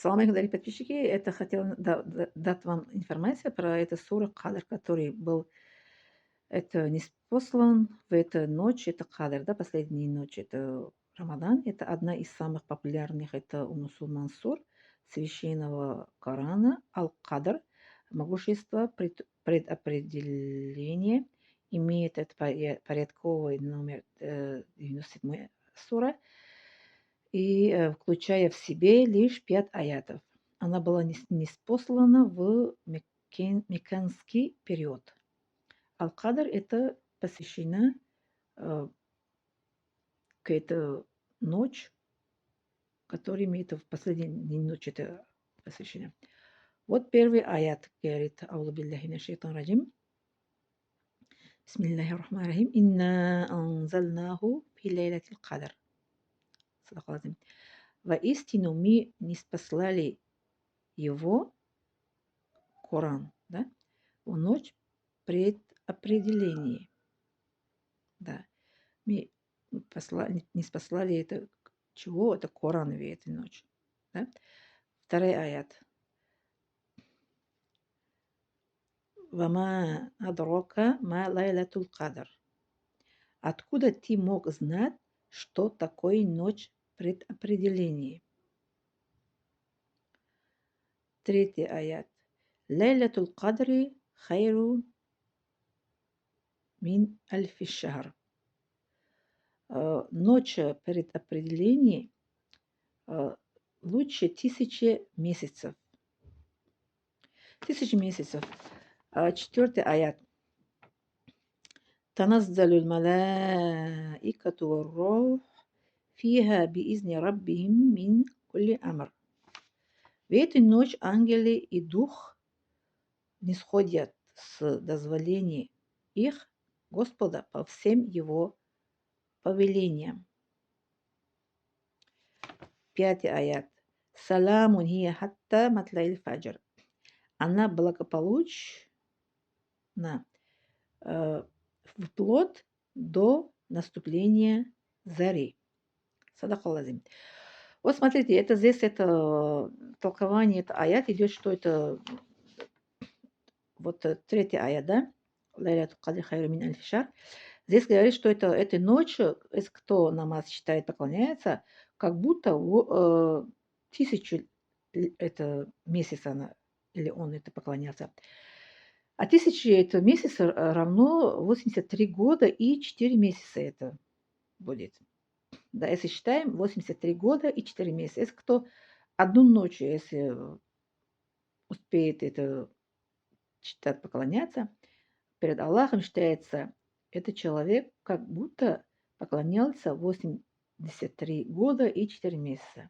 Салам алейкум, дорогие подписчики. Это хотела дать вам информацию про это сура Кадр, который был это ниспослан в эту ночь, это Кадр, да, последняя ночь, это Рамадан. Это одна из самых популярных, это у мусульман сур священного Корана, Аль-Кадр, могущество, предопределение, имеет это порядковый номер 97 сура, и включая в себе лишь 5 аятов. Она была ниспослана в мекканский период. Аль-Кадр – это посвящена какая-то ночь, которая имеет в последней ночь это посвящена. Вот первый аят говорит: «Аузу биллахи минаш шайтанир раджим. Бисмиллахир рахманир рахим. Инна анзальнаху фи лейлатил кадр». Садакаллаху. Воистину мы ниспослали его, Коран, да, в ночь предопределения. Да. Мы не спаслали это чего? Это Коран в этой ночи. Да? Второй аят. Вама адрока ма лайлатул кадр. Откуда ты мог знать, что такое ночь предопределения? Третий аят. Лайлатул кадри хайру мин альфи шахр. Ночь предопределения лучше 1000 месяцев. 1000 месяцев. Четвертый аят. Таназзалу малаикату вар-рух фиха биизни раббихим мин кулли амр. В эту ночь ангелы и дух нисходят с дозволения их Господа по всем его повелениям. Пятый аят. Саламун хия хатта матлаиль фаджр. Она благополучна вплоть до наступления зари. Садакаллазим. Вот смотрите, это здесь это толкование, это аят идет, что это вот третий аят, да? Лайлату кадр хайру мин альфи шахр. Здесь говорит, что это этой ночью, если кто намаз читает, поклоняется, как будто в 1000 это месяц она, или он это поклонялся. А 1000 это месяца равно 83 года и 4 месяца это будет. Да, если считаем, 83 года и 4 месяца. Если кто одну ночь, если успеет это читать, поклоняться, перед Аллахом считается, этот человек как будто поклонялся 83 года и 4 месяца.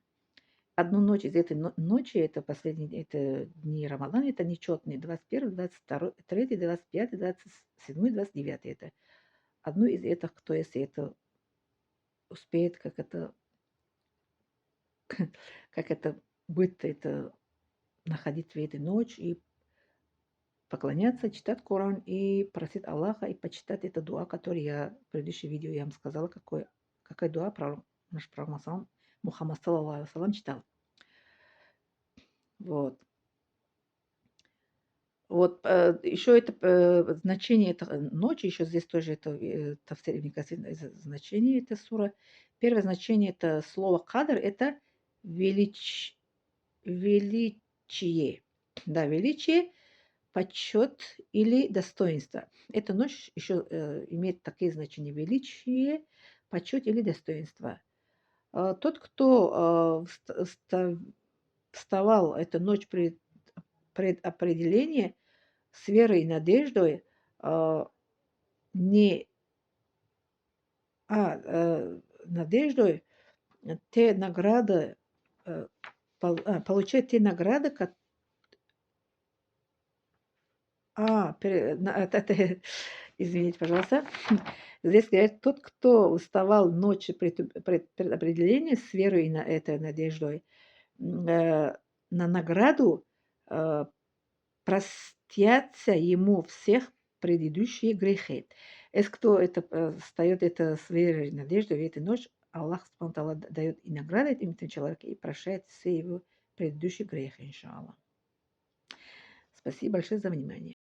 Одну ночь из этой ночи, это последние это дни Рамадана, это нечетные, 21, 22, 3, 25, 27, 29. Это одну из этих, кто если это успеет, как это будет это находить в этой ночь и поклоняться, читать Коран и просить Аллаха и почитать это дуа, который я в предыдущем видео я вам сказала, какая дуа наш пророк Мухаммад саллаллаху алейхи вассалям читал. Вот. Вот еще это значение это ночи, еще здесь тоже это тавсир ибн Касир, значение это сура. Первое значение это слово кадр, это величие. Да, величие, почет или достоинство. Эта ночь еще имеет такие значения: величие, почет или достоинство. Тот, кто вставал эту ночь предопределения с верой и надеждой, не надеждой те награды, получать те награды, извините, пожалуйста. Здесь говорят, тот, кто вставал ночью предопределения с верой и на этой надеждой, на награду простятся ему всех предыдущие грехи. Если кто это встает это с верой и надеждой в эту ночь, Аллах Субхану ва Тааля дает и награды этому человеку, и прощает все его предыдущий грех, иншаллах. Спасибо большое за внимание.